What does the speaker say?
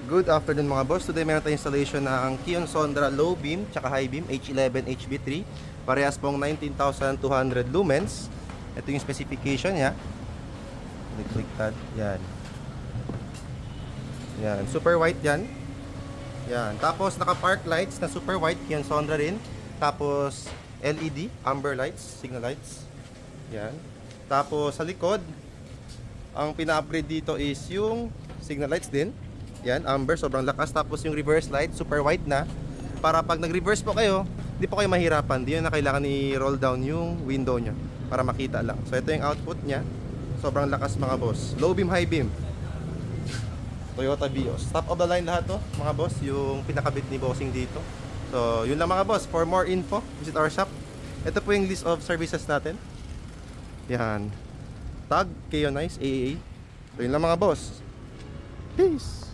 Good afternoon mga boss. Today meron tayong installation ng Kion Sondra low beam tsaka high beam H11 HB3. Parehas pong 19,200 lumens. Ito yung specification niya. Baliktad. Yan. Yan, super white yan. Yan. Tapos naka park lights na super white Kion Sondra rin. Tapos LED, amber lights, signal lights. Yan. Tapos sa likod, ang pina-upgrade dito is yung signal lights din. Yan, amber, sobrang lakas. Tapos yung reverse light, super white na. Para pag nag-reverse po kayo, hindi po kayo mahirapan. Di yun na kailangan i-roll down yung window nyo para makita lang. So ito yung output nya. Sobrang lakas mga boss. Low beam, high beam. Toyota Vios. Top of the line lahat to mga boss. Yung pinakabit ni bossing dito. So yun lang mga boss. For more info, visit our shop. Ito po yung list of services natin. Yan. Tag, Keonice, AAA. So yun lang mga boss. Peace!